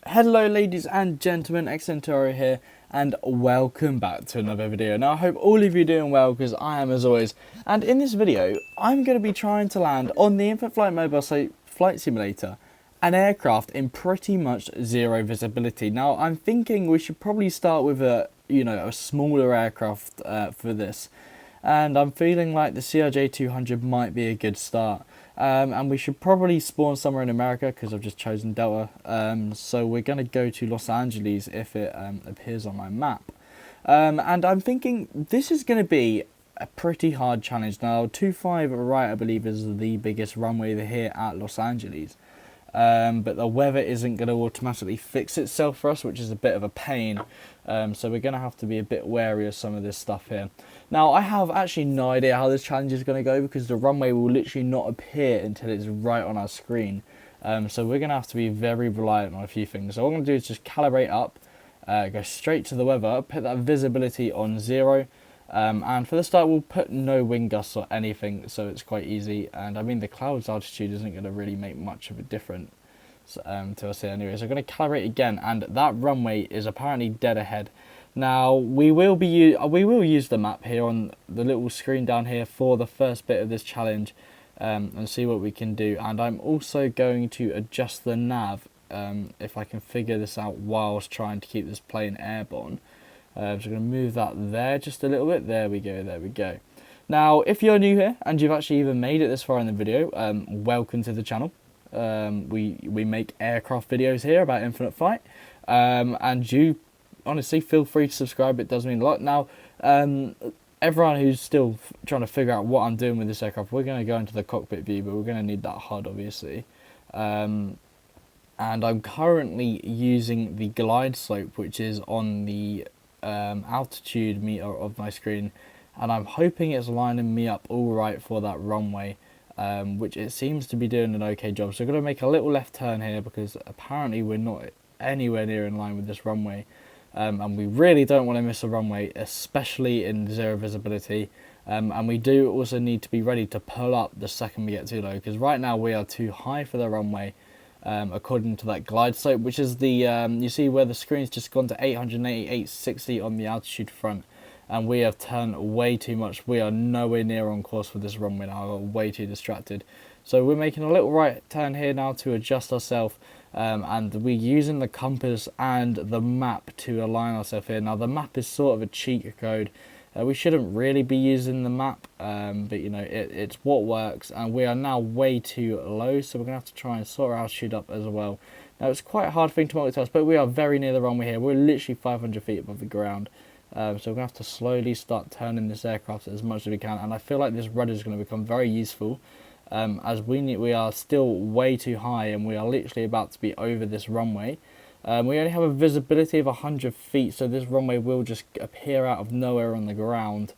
Hello ladies and gentlemen, Xcentoro here and welcome back to another video. Now I hope all of you are doing well because I am as always, and in this video I'm going to be trying to land on the Infinite Flight Mobile Flight Simulator an aircraft in pretty much zero visibility. Now I'm thinking we should probably start with a smaller aircraft for this, and I'm feeling like the CRJ-200 might be a good start. And we should probably spawn somewhere in America because I've just chosen Delta. So we're going to go to Los Angeles if it appears on my map. And I'm thinking this is going to be a pretty hard challenge. Now 25 right I believe is the biggest runway here at Los Angeles. But the weather isn't going to automatically fix itself for us, which is a bit of a pain. So we're going to have to be a bit wary of some of this stuff here. Now, I have actually no idea how this challenge is going to go because the runway will literally not appear until it's right on our screen. So we're going to have to be very reliant on a few things. So what I'm going to do is just calibrate up, go straight to the weather, put that visibility on 0. And for the start, we'll put no wind gusts or anything, so it's quite easy. And I mean, the clouds altitude isn't going to really make much of a difference to us here anyway. So I'm going to calibrate again, and that runway is apparently dead ahead. Now we will use the map here on the little screen down here for the first bit of this challenge, and see what we can do. And I'm also going to adjust the nav if I can figure this out whilst trying to keep this plane airborne. So I'm going to move that there just a little bit. There we go, there we go. Now, if you're new here and you've actually even made it this far in the video, welcome to the channel. We make aircraft videos here about Infinite Flight. And you, honestly, feel free to subscribe. It does mean a lot. Now, everyone who's still trying to figure out what I'm doing with this aircraft, we're going to go into the cockpit view, but we're going to need that HUD, obviously. And I'm currently using the glide slope, which is on the altitude meter of my screen, and I'm hoping it's lining me up all right for that runway, which it seems to be doing an okay job. So I'm going to make a little left turn here because apparently we're not anywhere near in line with this runway, and we really don't want to miss a runway, especially in zero visibility. And we do also need to be ready to pull up the second we get too low, because right now we are too high for the runway. According to that glide slope, which is the you see where the screen's just gone to 888.60 on the altitude front, and we have turned way too much. We are nowhere near on course for this runway now. I got way too distracted. So we're making a little right turn here now to adjust ourselves, and we're using the compass and the map to align ourselves here. Now the map is sort of a cheat code. We shouldn't really be using the map, but you know, it's what works, and we are now way too low, so we're going to have to try and sort our altitude up as well. Now it's quite a hard thing to multitask, but we are very near the runway here. We're literally 500 feet above the ground, so we're going to have to slowly start turning this aircraft as much as we can, and I feel like this rudder is going to become very useful, as we are still way too high, and we are literally about to be over this runway. We only have a visibility of 100 feet, so this runway will just appear out of nowhere on the ground.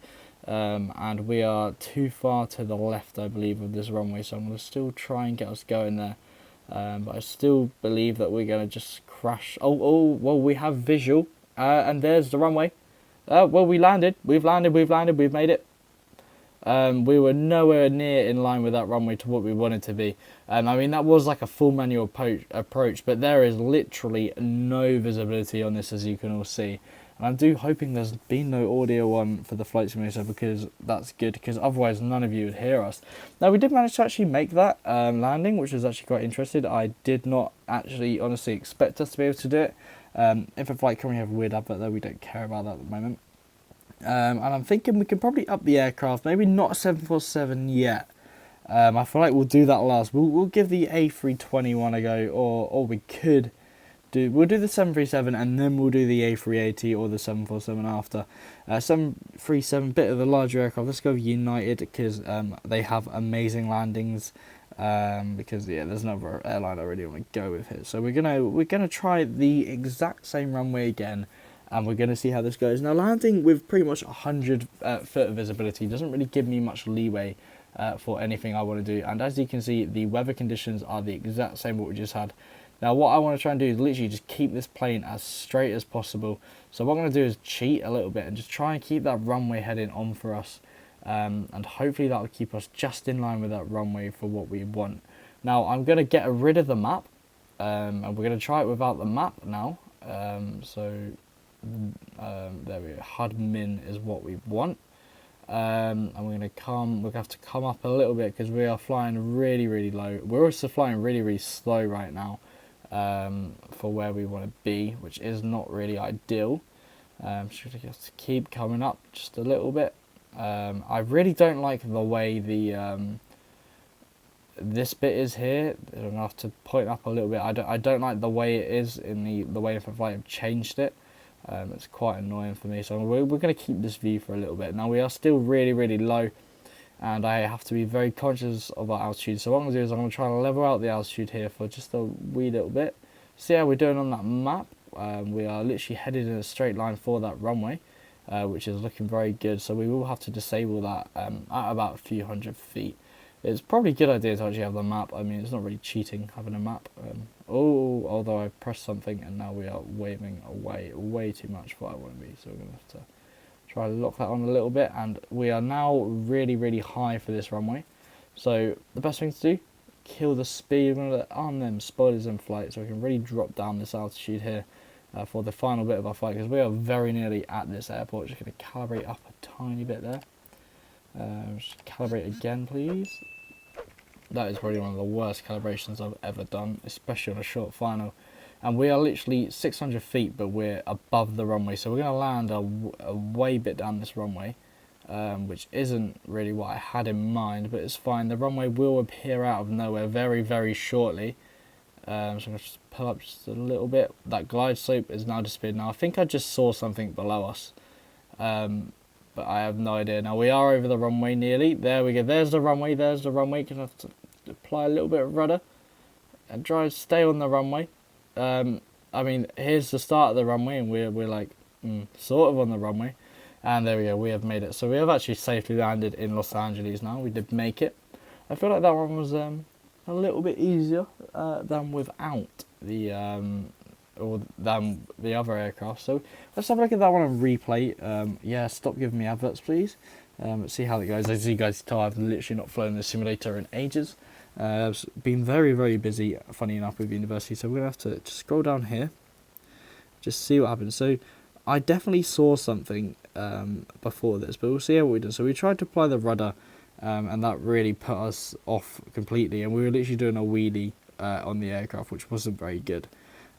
And we are too far to the left, I believe, of this runway, so I'm going to still try and get us going there. But I still believe that we're going to just crash. Oh, well, we have visual, and there's the runway. Well, we landed. We've landed, we've made it. We were nowhere near in line with that runway to what we wanted to be. I mean, that was like a full manual approach, but there is literally no visibility on this, as you can all see. And I'm hoping there's been no audio on for the flight simulator, because that's good, because otherwise none of you would hear us. Now, we did manage to actually make that landing, which was actually quite interesting. I did not actually honestly expect us to be able to do it. If a flight company have a weird advert though, we don't care about that at the moment. And I'm thinking we can probably up the aircraft, maybe not a 747 yet. I feel like we'll do that last. We'll give the A321 a go, or we'll do the 737 and then we'll do the A380 or the 747 after. 737, bit of a larger aircraft. Let's go with United, because they have amazing landings. Because yeah, there's another airline I really want to go with here. So we're gonna try the exact same runway again, and we're going to see how this goes. Now, landing with pretty much 100 foot of visibility doesn't really give me much leeway for anything I want to do. And as you can see, the weather conditions are the exact same what we just had. Now, what I want to try and do is literally just keep this plane as straight as possible. So what I'm going to do is cheat a little bit and just try and keep that runway heading on for us. And hopefully that will keep us just in line with that runway for what we want. Now, I'm going to get rid of the map. and we're going to try it without the map now. There we go, HUD min is what we want. And we're going to have to come up a little bit because we are flying really low. We're also flying really slow right now for where we want to be, which is not really ideal. So we have to keep coming up just a little bit. I really don't like the way this bit is here. I'm gonna have to point up a little bit. I don't like the way it is in the way if I've changed it. It's quite annoying for me. So we're going to keep this view for a little bit. Now we are still really low, and I have to be very conscious of our altitude. So what I'm going to do is I'm going to try and level out the altitude here for just a wee little bit. See how we're doing on that map. We are literally headed in a straight line for that runway, which is looking very good. So we will have to disable that at about a few hundred feet. It's probably a good idea to actually have the map. I mean, it's not really cheating having a map. Although I pressed something and now we are waving away way too much for what I want to be. So we're going to have to try to lock that on a little bit. And we are now really high for this runway. So the best thing to do, kill the speed. We're going to arm them spoilers in flight so we can really drop down this altitude here for the final bit of our flight. Because we are very nearly at this airport. Just going to calibrate up a tiny bit there. Just calibrate again, please. That is probably one of the worst calibrations I've ever done, especially on a short final. And we are literally 600 feet, but we're above the runway. So we're going to land a way bit down this runway, which isn't really what I had in mind, but it's fine. The runway will appear out of nowhere very shortly. So I'm going to just pull up just a little bit. That glide slope is now disappeared. Now I think I just saw something below us. But I have no idea. Now we are over the runway nearly. There we go. There's the runway. There's the runway. Gonna have to apply a little bit of rudder and try to stay on the runway. I mean, here's the start of the runway, and we're like sort of on the runway. And there we go. We have made it. So we have actually safely landed in Los Angeles now. We did make it. I feel like that one was a little bit easier than without the or than the other aircraft. So let's have a look at that one on replay. Yeah, stop giving me adverts, please. Let's see how it goes. As you guys can tell, I've literally not flown the simulator in ages. I've been very busy, funny enough, with university. So we're going to have to just scroll down here, just see what happens. So I definitely saw something before this, but we'll see how we do. So we tried to apply the rudder, and that really put us off completely. And we were literally doing a wheelie on the aircraft, which wasn't very good.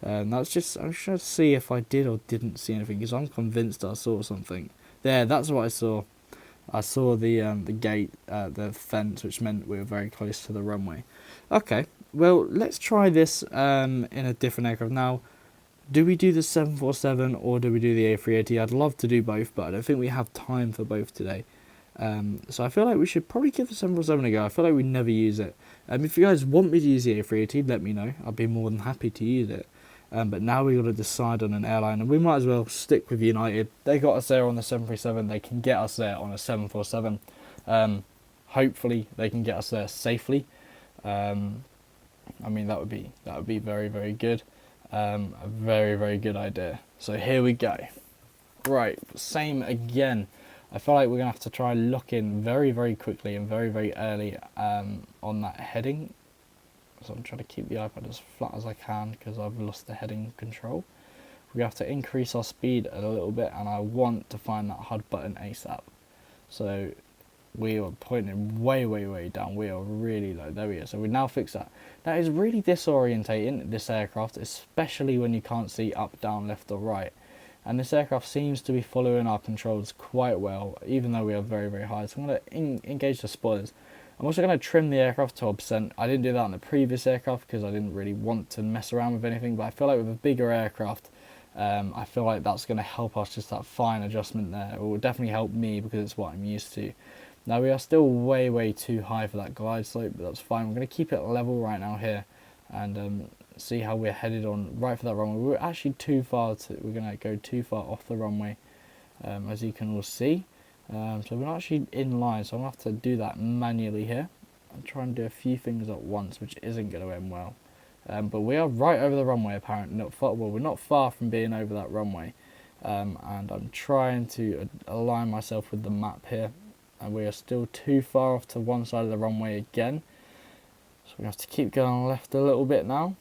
I'm just trying to see if I did or didn't see anything, because I'm convinced I saw something. There, that's what I saw. I saw the gate, the fence, which meant we were very close to the runway. Okay, well, let's try this in a different aircraft. Now, do we do the 747 or do we do the A380? I'd love to do both, but I don't think we have time for both today. So I feel like we should probably give the 747 a go. I feel like we never use it. If you guys want me to use the A380, let me know. I'd be more than happy to use it. But now we've got to decide on an airline, and we might as well stick with United. They got us there on the 737. They can get us there on a 747. Hopefully, they can get us there safely. I mean, that would be very good. A very good idea. So here we go. Right, same again. I feel like we're gonna have to try and lock in very quickly and very early on that heading. So I'm trying to keep the iPad as flat as I can because I've lost the heading control. We have to increase our speed a little bit, and I want to find that HUD button ASAP. So we are pointing way down. We are really low. There we go. So we now fix that. That is really disorientating, this aircraft, especially when you can't see up, down, left or right. And this aircraft seems to be following our controls quite well, even though we are very high. So I'm going to engage the spoilers. I'm also going to trim the aircraft to 12%. I didn't do that on the previous aircraft because I didn't really want to mess around with anything. But I feel like with a bigger aircraft, I feel like that's going to help us, just that fine adjustment there. It will definitely help me because it's what I'm used to. Now we are still way too high for that glide slope, but that's fine. We're going to keep it level right now here and see how we're headed on right for that runway. We're actually too far. We're going to go too far off the runway, as you can all see. So we're not actually in line, so I'm going to have to do that manually here. I'm trying to do a few things at once, which isn't going to end well. But we are right over the runway, apparently. We're not far from being over that runway. And I'm trying to align myself with the map here. And we are still too far off to one side of the runway again. So we have to keep going left a little bit now.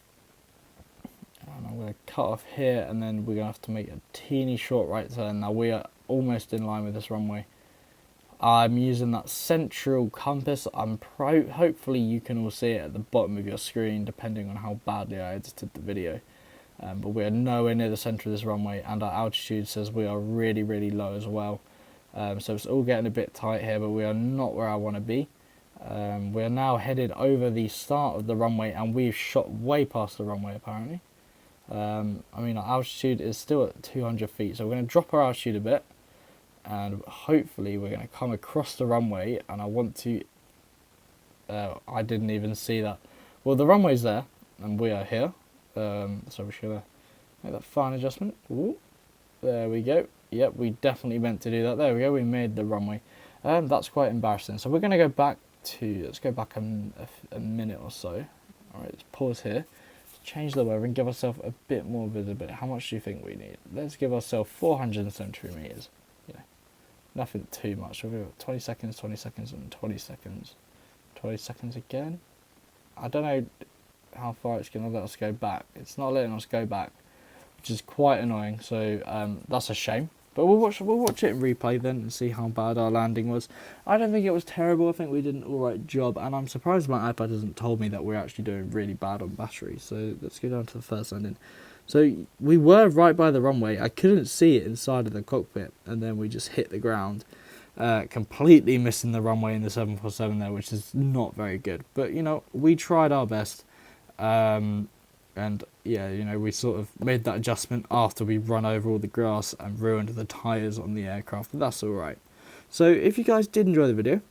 cut off here, and then we're going to have to make a teeny short right turn. Now we are almost in line with this runway. I'm using that central compass. Hopefully you can all see it at the bottom of your screen, depending on how badly I edited the video. But we are nowhere near the centre of this runway, and our altitude says we are really, really low as well. So it's all getting a bit tight here, but we are not where I want to be. We are now headed over the start of the runway, and we've shot way past the runway apparently. I mean, our altitude is still at 200 feet, so we're going to drop our altitude a bit, and hopefully we're going to come across the runway. And I want to... I didn't even see that. Well, the runway's there, and we are here. So we're just going to make that fine adjustment. Ooh, there we go. Yep, we definitely meant to do that. There we go, we made the runway. That's quite embarrassing. So we're going to go back to... Let's go back a minute or so. Alright, let's pause here. Change the weather and give ourselves a bit more visibility. How much do you think we need? Let's give ourselves 473 meters. Yeah, nothing too much. So we've got 20 seconds, 20 seconds, and 20 seconds. 20 seconds again. I don't know how far it's going to let us go back. It's not letting us go back, which is quite annoying. So that's a shame. But we'll watch it in replay then and see how bad our landing was. I don't think it was terrible. I think we did an alright job, and I'm surprised my iPad hasn't told me that we're actually doing really bad on battery. So let's go down to the first landing. So we were right by the runway. I couldn't see it inside of the cockpit, and then we just hit the ground, completely missing the runway in the 747 there, which is not very good. But you know, we tried our best. And yeah, you know, we sort of made that adjustment after we run over all the grass and ruined the tyres on the aircraft, but that's alright. So if you guys did enjoy the video,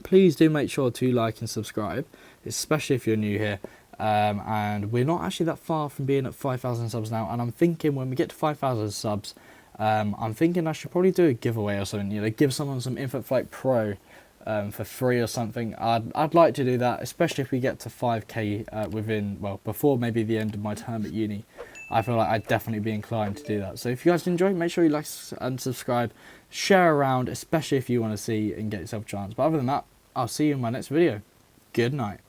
please do make sure to like and subscribe, especially if you're new here. And we're not actually that far from being at 5,000 subs now, and I'm thinking when we get to 5,000 subs, I'm thinking I should probably do a giveaway or something, you know, give someone some Infant Flight Pro for free or something. I'd like to do that, especially if we get to 5k before maybe the end of my term at uni. I feel like I'd definitely be inclined to do that. So if you guys enjoy, make sure you like and subscribe, share around, especially if you want to see and get yourself a chance. But other than that, I'll see you in my next video. Good night.